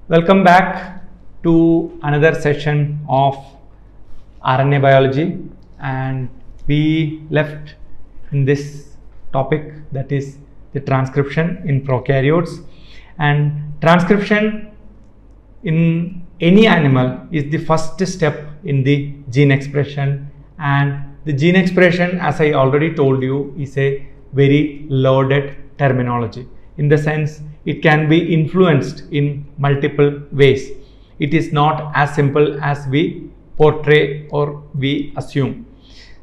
Welcome back to another session of RNA biology, and we left in this topic, that is the transcription in prokaryotes. And transcription in any animal is the first step in the gene expression, and the gene expression, as I already told you, is a very loaded terminology, in the sense it can be influenced in multiple ways. It is not as simple as we portray or we assume.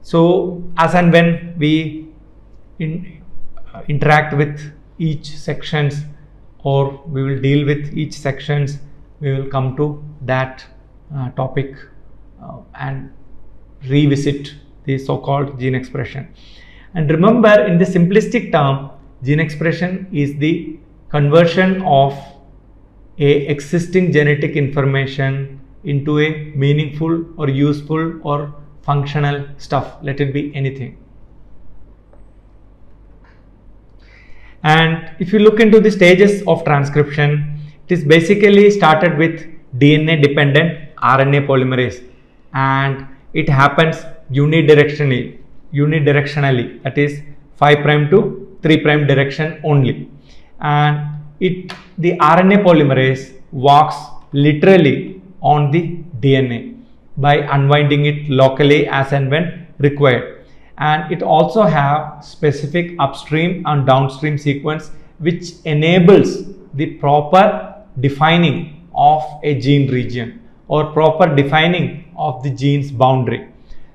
So as and when we interact with each sections, or we will deal with each sections, we will come to that topic and revisit the so-called gene expression. And remember, in the simplistic term, gene expression is the conversion of a existing genetic information into a meaningful or useful or functional stuff, let it be anything. And if you look into the stages of transcription, it is basically started with DNA dependent RNA polymerase, and it happens unidirectionally, that is 5' to 3' direction only. And the RNA polymerase walks literally on the DNA by unwinding it locally as and when required. And it also have specific upstream and downstream sequence which enables the proper defining of a gene region or proper defining of the gene's boundary.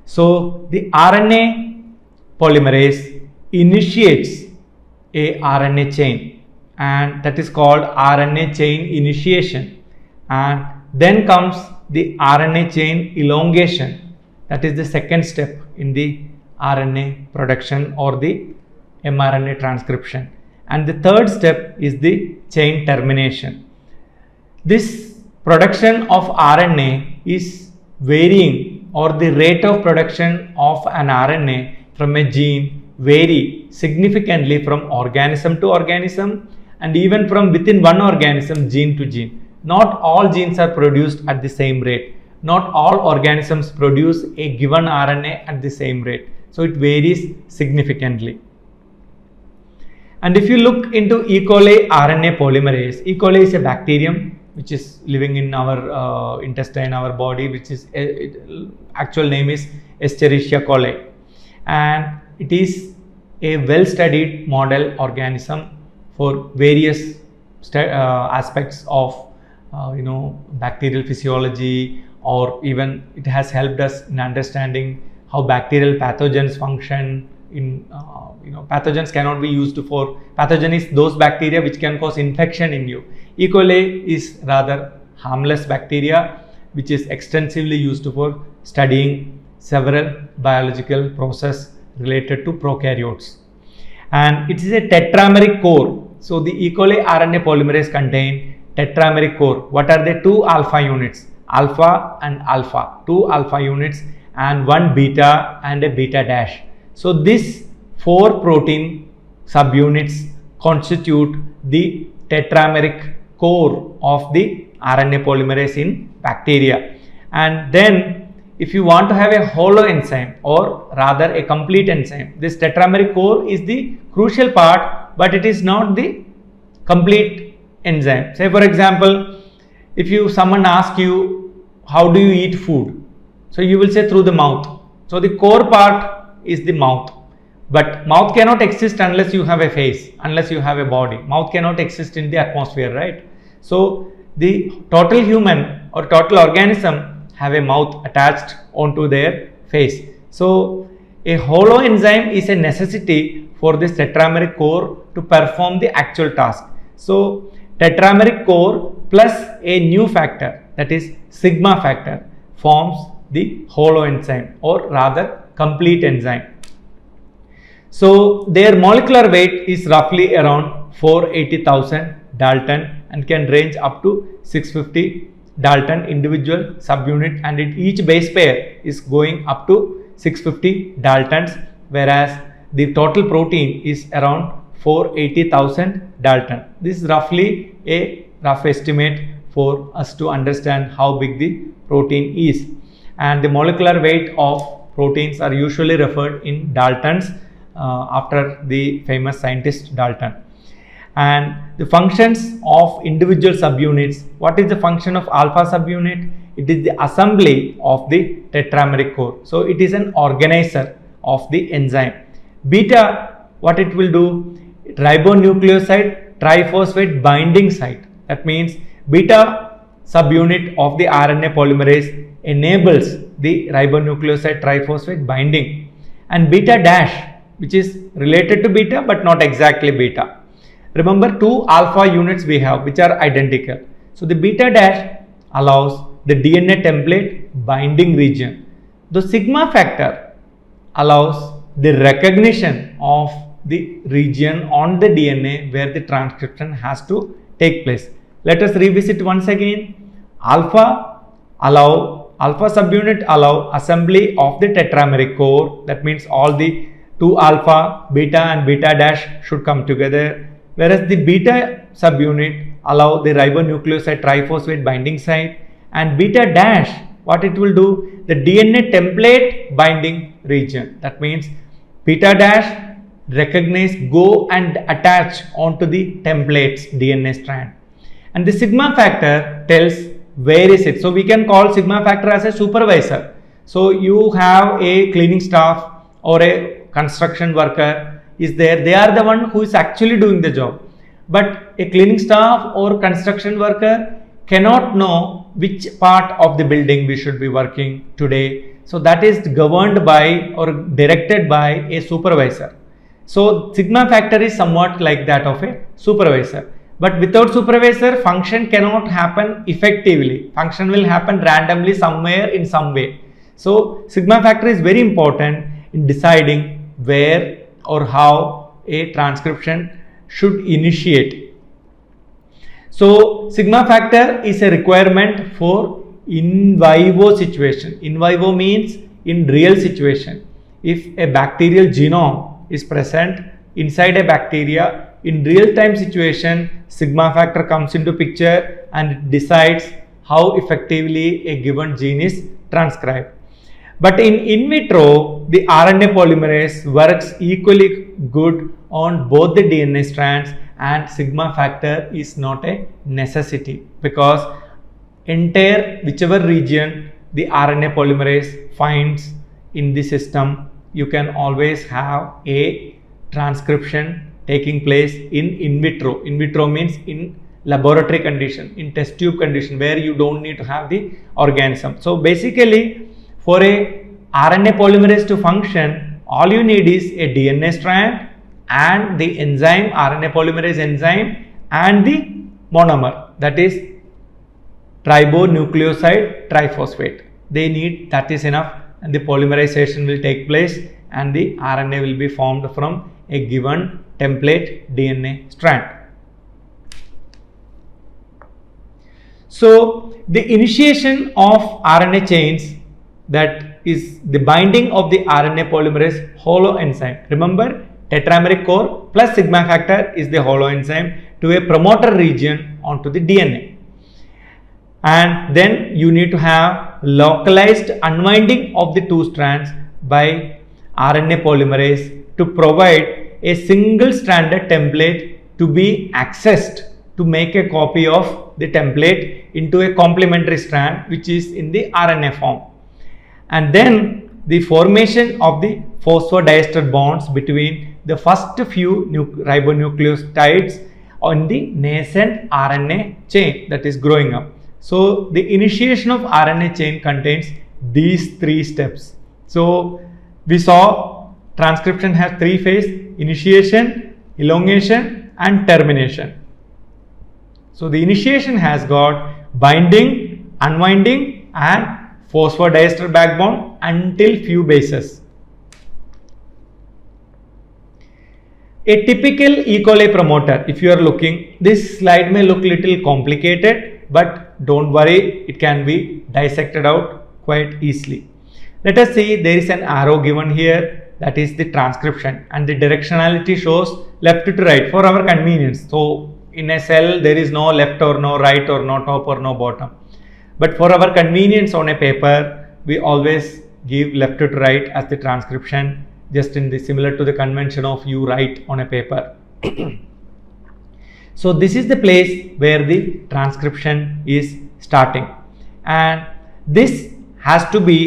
So the RNA polymerase initiates a RNA chain, and that is called RNA chain initiation. And then comes the RNA chain elongation, that is the second step in the RNA production or the mRNA transcription. And the third step is the chain termination. This production of RNA is varying, or the rate of production of an RNA from a gene vary significantly from organism to organism, and even from within one organism, gene to gene. Not all genes are produced at the same rate. Not all organisms produce a given RNA at the same rate. So it varies significantly. And if you look into E. coli RNA polymerase, E. coli is a bacterium which is living in our intestine, our body, which is actual name is Escherichia coli, and it is a well-studied model organism for various aspects of bacterial physiology, or even it has helped us in understanding how bacterial pathogens function. Pathogens cannot be used for, pathogen is those bacteria which can cause infection in you. E. coli is rather harmless bacteria which is extensively used for studying several biological processes related to prokaryotes. And it is a tetrameric core. So the E. coli RNA polymerase contain tetrameric core. What are the two alpha units? Alpha and alpha, two alpha units, and one beta and a beta dash. So these four protein subunits constitute the tetrameric core of the RNA polymerase in bacteria. And then if you want to have a holo enzyme, or rather a complete enzyme, this tetrameric core is the crucial part, but it is not the complete enzyme. Say for example, if someone asks you, how do you eat food? So you will say through the mouth. So the core part is the mouth. But mouth cannot exist unless you have a face, unless you have a body. Mouth cannot exist in the atmosphere, right? So the total human or total organism have a mouth attached onto their face. So a holo enzyme is a necessity for this tetrameric core to perform the actual task. So tetrameric core plus a new factor, that is sigma factor, forms the holo enzyme, or rather complete enzyme. So their molecular weight is roughly around 480,000 Dalton and can range up to 650 Dalton individual subunit, and each base pair is going up to 650 Daltons, whereas the total protein is around 480,000 Dalton. This is roughly a rough estimate for us to understand how big the protein is. And the molecular weight of proteins are usually referred in Daltons after the famous scientist Dalton. And the functions of individual subunits. What is the function of alpha subunit? It is the assembly of the tetrameric core. So it is an organizer of the enzyme. Beta, what it will do? Ribonucleoside triphosphate binding site. That means beta subunit of the RNA polymerase enables the ribonucleoside triphosphate binding. And beta dash, which is related to beta but not exactly beta. Remember, two alpha units we have which are identical. So the beta dash allows the DNA template binding region. The sigma factor allows the recognition of the region on the DNA where the transcription has to take place. Let us revisit once again. Alpha subunit allow assembly of the tetrameric core. That means all the two alpha, beta and beta dash should come together. Whereas the beta subunit allow the ribonucleoside triphosphate binding site, and beta dash, what it will do? The DNA template binding region. That means beta dash recognize, go and attach onto the template's DNA strand. And the sigma factor tells where is it. So we can call sigma factor as a supervisor. So you have a cleaning staff or a construction worker is there, they are the one who is actually doing the job. But a cleaning staff or construction worker cannot know which part of the building we should be working today. So that is governed by or directed by a supervisor. So sigma factor is somewhat like that of a supervisor. But without supervisor, function cannot happen effectively. Function will happen randomly somewhere in some way. So sigma factor is very important in deciding where or how a transcription should initiate. So sigma factor is a requirement for in vivo situation. In vivo means in real situation. If a bacterial genome is present inside a bacteria, in real time situation, sigma factor comes into picture and decides how effectively a given gene is transcribed. But in vitro, the RNA polymerase works equally good on both the DNA strands, and sigma factor is not a necessity because entire whichever region the RNA polymerase finds in the system, you can always have a transcription taking place in vitro. In vitro means in laboratory condition, in test tube condition where you don't need to have the organism. So basically, for a RNA polymerase to function, all you need is a DNA strand and the enzyme, RNA polymerase enzyme, and the monomer, that is ribonucleoside triphosphate. They need, that is enough, and the polymerization will take place and the RNA will be formed from a given template DNA strand. So the initiation of RNA chains, that is the binding of the RNA polymerase holoenzyme. Remember, tetrameric core plus sigma factor is the holoenzyme to a promoter region onto the DNA. And then you need to have localized unwinding of the two strands by RNA polymerase to provide a single stranded template to be accessed to make a copy of the template into a complementary strand which is in the RNA form. And then the formation of the phosphodiester bonds between the first few ribonucleotides on the nascent RNA chain that is growing up. So the initiation of RNA chain contains these three steps. So we saw transcription has three phases: initiation, elongation and termination. So the initiation has got binding, unwinding and phosphodiester backbone until few bases. A typical E. coli promoter, if you are looking, this slide may look little complicated, but don't worry, it can be dissected out quite easily. Let us see, there is an arrow given here, that is the transcription, and the directionality shows left to right for our convenience. So in a cell there is no left or no right or no top or no bottom. But for our convenience on a paper, we always give left to right as the transcription, just in the similar to the convention of you write on a paper. So this is the place where the transcription is starting, and this has to be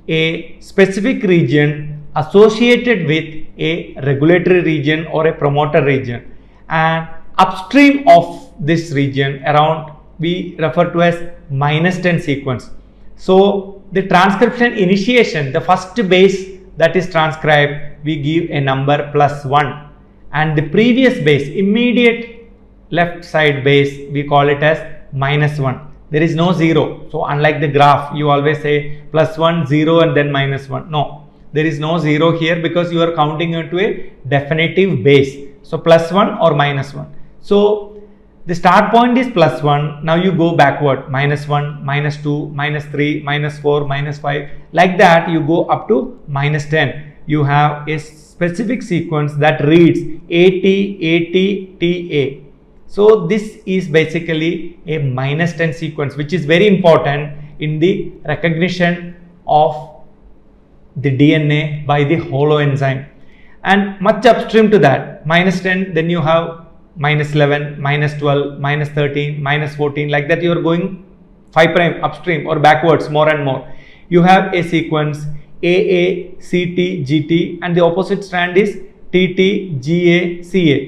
a specific region associated with a regulatory region or a promoter region, and upstream of this region around we refer to as -10 sequence. So the transcription initiation, the first base that is transcribed, we give a number +1, and the previous base, immediate left side base, we call it as -1. There is no 0. So unlike the graph, you always say +1, 0 and then -1. No, there is no 0 here because you are counting into a definitive base. So +1 or -1. So the start point is +1. Now you go backward, -1, -2, -3, -4, -5. Like that you go up to -10. You have a specific sequence that reads AT, AT, TA. So this is basically a -10 sequence, which is very important in the recognition of the DNA by the holoenzyme. And much upstream to that, -10, then you have -11, -12, -13, -14, like that you are going 5' upstream or backwards more and more. You have a sequence AA, CT, GT, and the opposite strand is TT, GA, CA.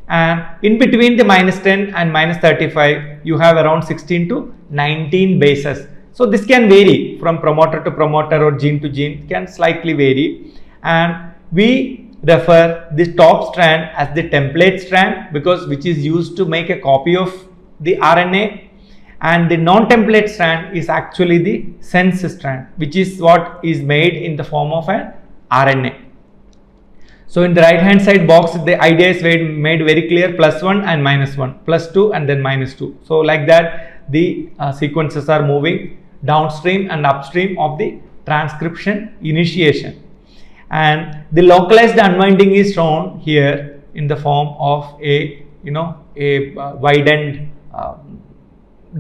And in between the -10 and -35, you have around 16 to 19 bases. So this can vary from promoter to promoter or gene to gene, can slightly vary, and we refer this top strand as the template strand because which is used to make a copy of the RNA, and the non-template strand is actually the sense strand, which is what is made in the form of an RNA. So in the right hand side box, the idea is made very clear, +1 and -1, +2 and then -2. So like that the sequences are moving downstream and upstream of the transcription initiation. And the localized unwinding is shown here in the form of a widened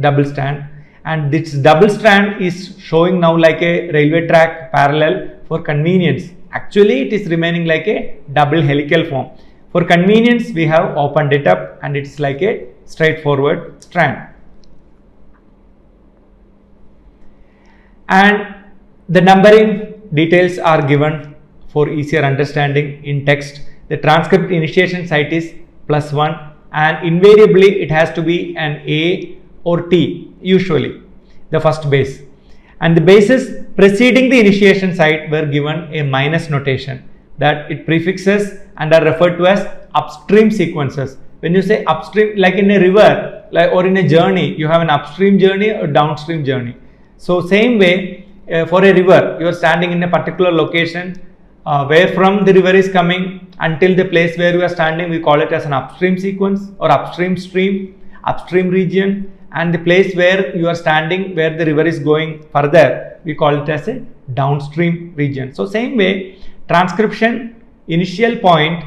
double strand, and this double strand is showing now like a railway track parallel for convenience. Actually it is remaining like a double helical form. For convenience we have opened it up and it's like a straightforward strand. And the numbering details are given for easier understanding in text. The transcript initiation site is +1, and invariably it has to be an A or T, usually the first base, and the bases preceding the initiation site were given a minus notation, that it prefixes and are referred to as upstream sequences. When you say upstream, like in a river or in a journey, you have an upstream journey or downstream journey. So same way, for a river, you are standing in a particular location, where from the river is coming until the place where you are standing, we call it as an upstream sequence or upstream stream, upstream region, and the place where you are standing, where the river is going further, we call it as a downstream region. So same way, transcription initial point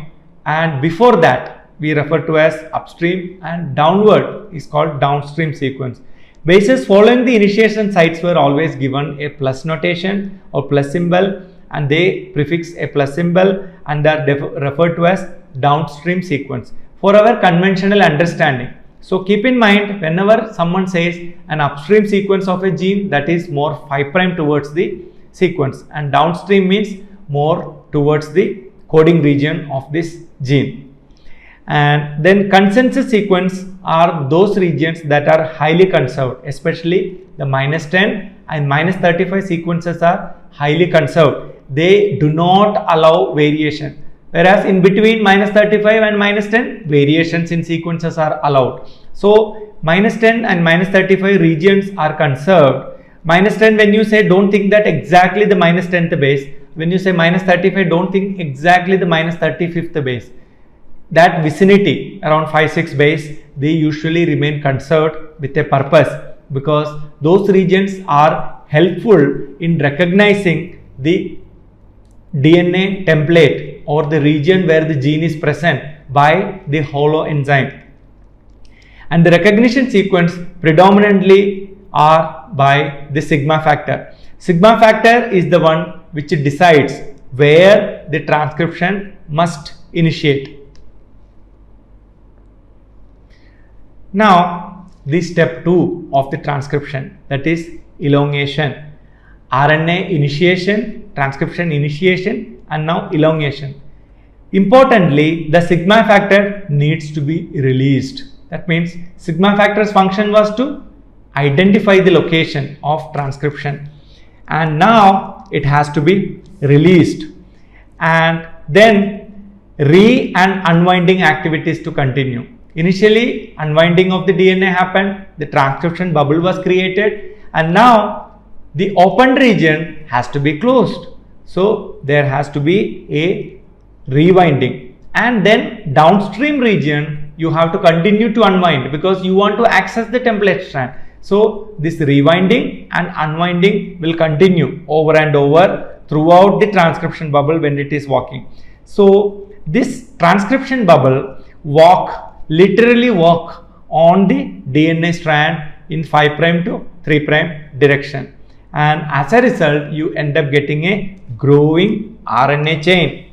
and before that we refer to as upstream, and downward is called downstream sequence. Bases following the initiation sites were always given a plus notation or plus symbol, and they prefix a plus symbol and are referred to as downstream sequence for our conventional understanding. So keep in mind, whenever someone says an upstream sequence of a gene, that is more 5' towards the sequence, and downstream means more towards the coding region of this gene. And then consensus sequence are those regions that are highly conserved, especially the -10 and -35 sequences are highly conserved. They do not allow variation, whereas in between -35 and -10 variations in sequences are allowed. So -10 and -35 regions are conserved. -10, when you say, don't think that exactly the -10th base. When you say -35, don't think exactly the -35th base. That vicinity around 5-6 base, they usually remain conserved with a purpose, because those regions are helpful in recognizing the DNA template or the region where the gene is present by the holoenzyme. and the recognition sequence predominantly are by the sigma factor. Sigma factor is the one which decides where the transcription must initiate. Now, the step 2 of the transcription, that is elongation. RNA initiation, transcription initiation, and now elongation. Importantly, the sigma factor needs to be released. That means sigma factor's function was to identify the location of transcription, and now it has to be released, and then and unwinding activities to continue. Initially, unwinding of the DNA happened, the transcription bubble was created, and now the open region has to be closed. So there has to be a rewinding, and then downstream region you have to continue to unwind because you want to access the template strand. So this rewinding and unwinding will continue over and over throughout the transcription bubble when it is walking. So this transcription bubble literally walk on the DNA strand in 5' to 3' direction, and as a result you end up getting a growing RNA chain,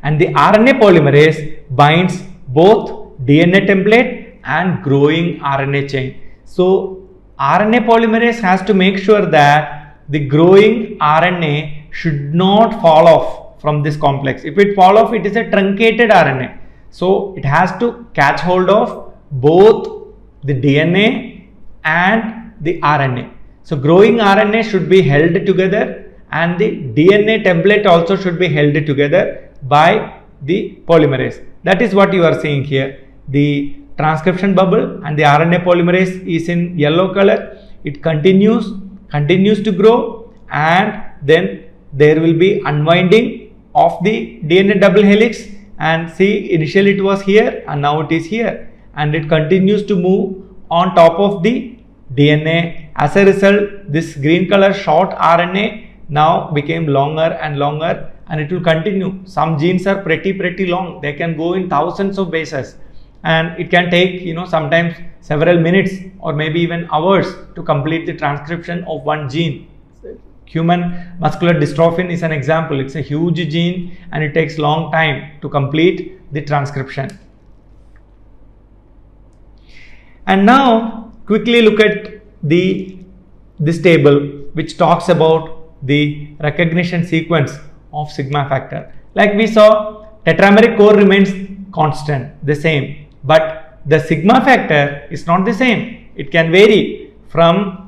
and the RNA polymerase binds both DNA template and growing RNA chain. So RNA polymerase has to make sure that the growing RNA should not fall off from this complex. If it fall off, it is a truncated RNA. So it has to catch hold of both the DNA and the RNA. So growing RNA should be held together, and the DNA template also should be held together by the polymerase. That is what you are seeing here. The transcription bubble and the RNA polymerase is in yellow color. It continues to grow, and then there will be unwinding of the DNA double helix, and see, initially it was here and now it is here, and it continues to move on top of the DNA. As a result, this green color short RNA now became longer and longer, and it will continue. Some genes are pretty long. They can go in thousands of bases, and it can take sometimes several minutes or maybe even hours to complete the transcription of one gene. Human muscular dystrophin is an example. It's a huge gene and it takes long time to complete the transcription. And now quickly look at this table which talks about the recognition sequence of sigma factor. Like we saw, tetrameric core remains constant, the same, but the sigma factor is not the same. It can vary from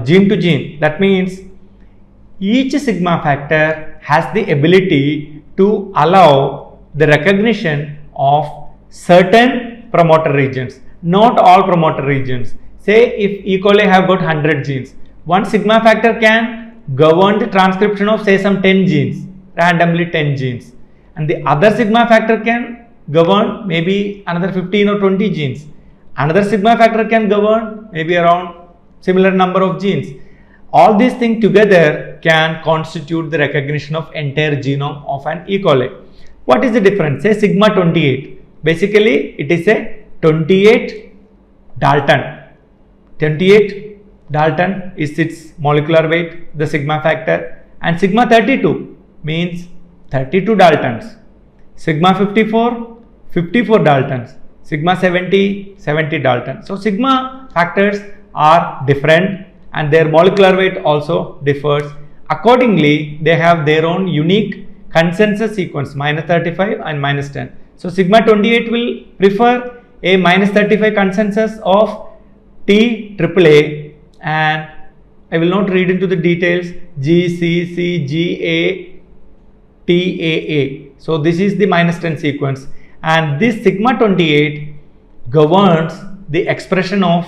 gene to gene. That means each sigma factor has the ability to allow the recognition of certain promoter regions, not all promoter regions. Say if E. coli have got 100 genes, one sigma factor can govern the transcription of say some 10 genes, randomly 10 genes, and the other sigma factor can govern maybe another 15 or 20 genes. Another sigma factor can govern maybe around similar number of genes. All these things together can constitute the recognition of entire genome of an E. coli. What is the difference? Say sigma 28. Basically, it is a 28 Dalton. 28 Dalton is its molecular weight, the sigma factor, and sigma 32 means 32 Daltons. Sigma 54, 54 Daltons. Sigma 70, 70 Daltons. So sigma factors are different and their molecular weight also differs. Accordingly, they have their own unique consensus sequence, -35 and -10. So sigma 28 will prefer a -35 consensus of T AAA, and I will not read into the details, G, C, C, G, A, T, A, A. So this is the -10 sequence, and this sigma 28 governs the expression of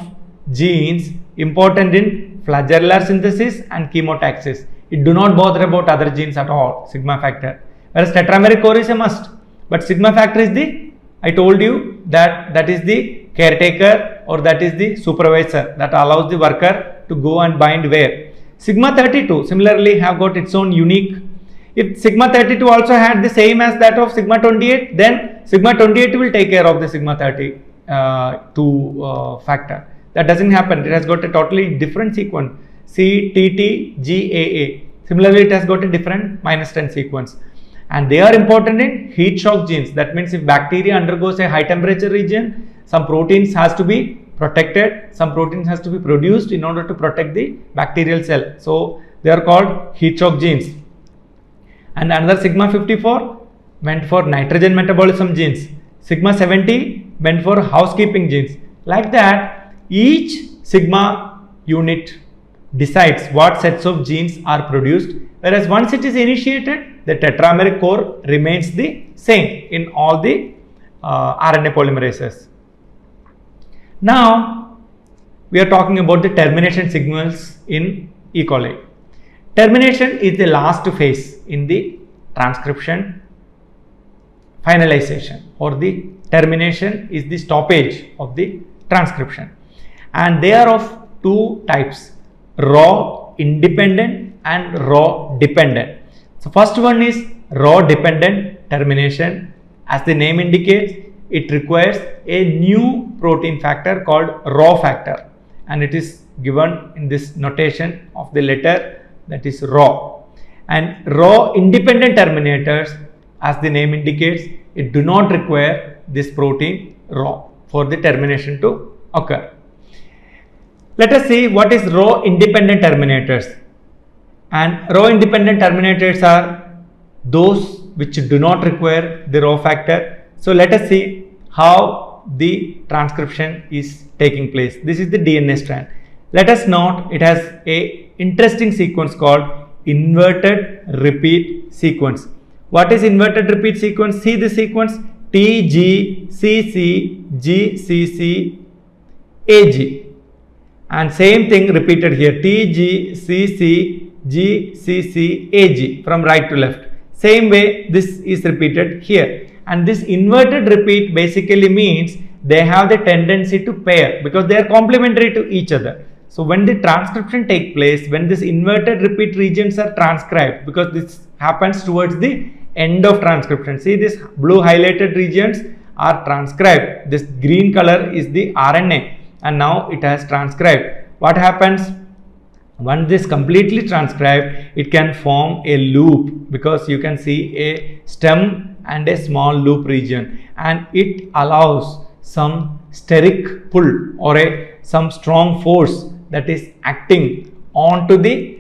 genes important in flagellar synthesis and chemotaxis. It do not bother about other genes at all, sigma factor. Whereas tetrameric core is a must, but sigma factor is the, I told you that is the caretaker, or that is the supervisor that allows the worker to go and bind where. Sigma 32 similarly have got its own unique. If sigma 32 also had the same as that of sigma 28, then sigma 28 will take care of the sigma 30. 2 factor. That doesn't happen. It has got a totally different sequence. CTTGAA. Similarly, it has got a different -10 sequence. And they are important in heat shock genes. That means if bacteria undergoes a high temperature region, some proteins has to be protected, some proteins has to be produced in order to protect the bacterial cell. So they are called heat shock genes. And another sigma 54 meant for nitrogen metabolism genes. Sigma 70 meant for housekeeping genes. Like that, each sigma unit decides what sets of genes are produced, whereas once it is initiated, the tetrameric core remains the same in all the RNA polymerases. Now, we are talking about the termination signals in E. coli. Termination is the last phase in the transcription finalization, or the termination is the stoppage of the transcription, and they are of 2 types: raw independent and raw dependent. So first one is raw dependent termination. As the name indicates, it requires a new protein factor called raw factor, and it is given in this notation of the letter, that is raw. And raw independent terminators, as the name indicates, it do not require this protein raw for the termination to occur. Let us see what is raw independent terminators. And raw independent terminators are those which do not require the raw factor. So let us see how the transcription is taking place. This is the DNA strand. Let us note it has a interesting sequence called inverted repeat sequence. What is inverted repeat sequence? See the sequence: TGCCGCCAG, and same thing repeated here: TGCCGCCAG from right to left. Same way this is repeated here. And this inverted repeat basically means they have the tendency to pair because they are complementary to each other. So when the transcription takes place, when this inverted repeat regions are transcribed, because this happens towards the end of transcription. See, this blue highlighted regions are transcribed. This green color is the RNA, and now it has transcribed. What happens? Once this completely transcribed, it can form a loop, because you can see a stem and a small loop region, and it allows some steric pull or some strong force that is acting onto the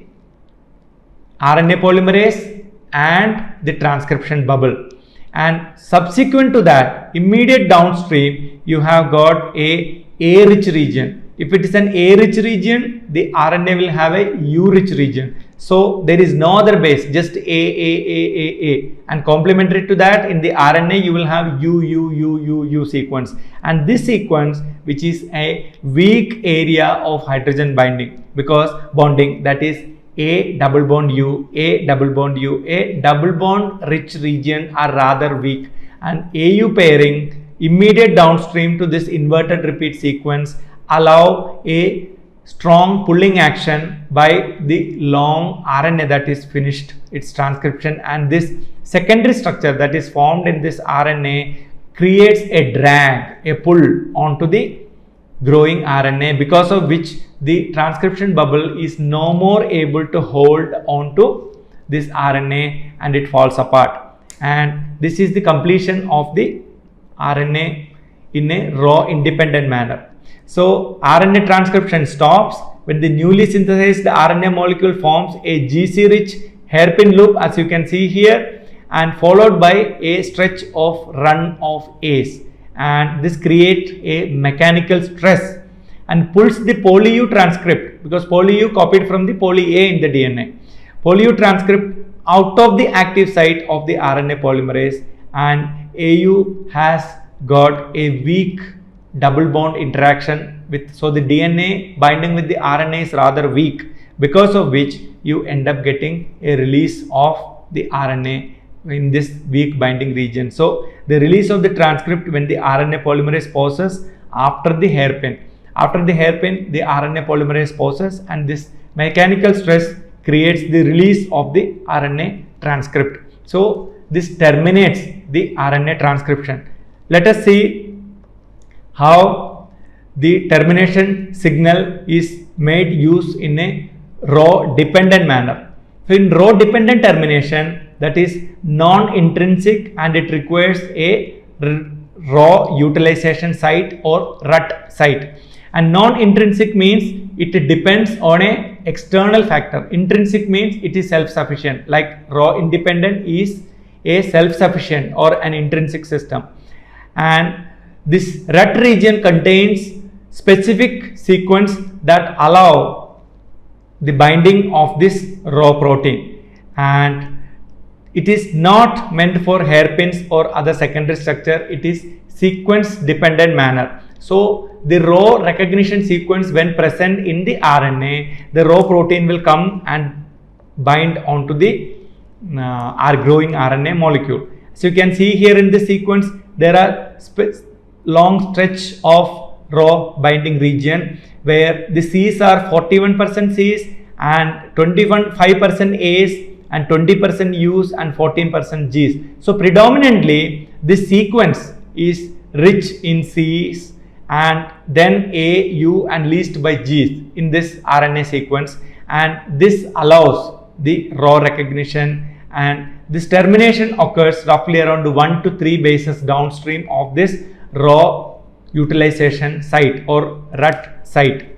RNA polymerase and the transcription bubble. And subsequent to that, immediate downstream, you have got a A-rich region. If it is an A-rich region, the RNA will have a U-rich region. So there is no other base, just A. And complementary to that, in the RNA, you will have U sequence. And this sequence, which is a weak area of hydrogen binding, because bonding, that is A double bond U, A double bond U, A double bond rich region are rather weak. And AU pairing immediate downstream to this inverted repeat sequence allow a strong pulling action by the long RNA that is finished its transcription, and this secondary structure that is formed in this RNA creates a drag, a pull onto the growing RNA, because of which the transcription bubble is no more able to hold onto this RNA and it falls apart. And this is the completion of the RNA in a raw independent manner. So RNA transcription stops when the newly synthesized RNA molecule forms a GC rich hairpin loop, as you can see here, and followed by a stretch of run of A's, and this creates a mechanical stress and pulls the poly U transcript, because poly U copied from the poly A in the DNA. Poly U transcript out of the active site of the RNA polymerase, and AU has got a weak double bond interaction with, so the DNA binding with the RNA is rather weak, because of which you end up getting a release of the RNA in this weak binding region. So the release of the transcript when the RNA polymerase pauses after the hairpin. After the hairpin, the RNA polymerase pauses, and this mechanical stress creates the release of the RNA transcript. So this terminates the RNA transcription. Let us see how the termination signal is made use in a row dependent manner. So in row dependent termination, that is non-intrinsic, and it requires a row utilization site or RUT site. And non-intrinsic means it depends on a external factor. Intrinsic means it is self-sufficient, like row independent is a self-sufficient or an intrinsic system. And this RUT region contains specific sequence that allow the binding of this row protein, and it is not meant for hairpins or other secondary structure. It is sequence dependent manner. So the row recognition sequence, when present in the RNA, the row protein will come and bind onto the growing RNA molecule. So you can see here in this sequence there are long stretch of row binding region where the C's are 41% C's and 25% A's and 20% U's and 14% G's. So predominantly this sequence is rich in C's and then A, U and least by G's in this RNA sequence, and this allows the row recognition, and this termination occurs roughly around 1 to 3 bases downstream of this row utilization site or RUT site.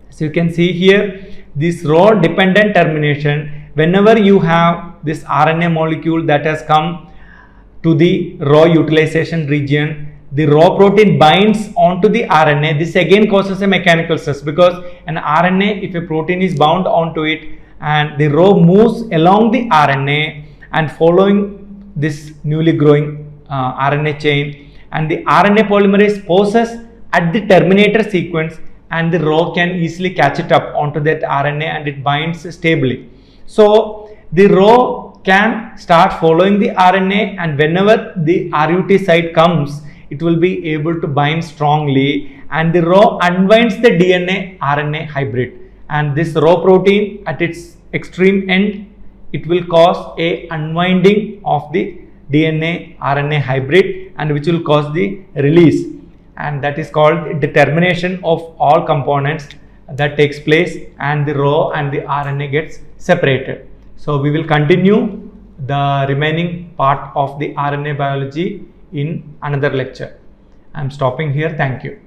So you can see here this row dependent termination, whenever you have this RNA molecule that has come to the row utilization region, the row protein binds onto the RNA. This again causes a mechanical stress, because an RNA, if a protein is bound onto it and the row moves along the RNA and following this newly growing RNA chain, and the RNA polymerase pauses at the terminator sequence, and the row can easily catch it up onto that RNA and it binds stably. So the row can start following the RNA, and whenever the RUT site comes, it will be able to bind strongly, and the row unwinds the DNA RNA hybrid, and this row protein at its extreme end, it will cause a unwinding of the DNA RNA hybrid, and which will cause the release, and that is called the termination of all components that takes place, and the row and the RNA gets separated. So we will continue the remaining part of the RNA biology in another lecture. I am stopping here. Thank you.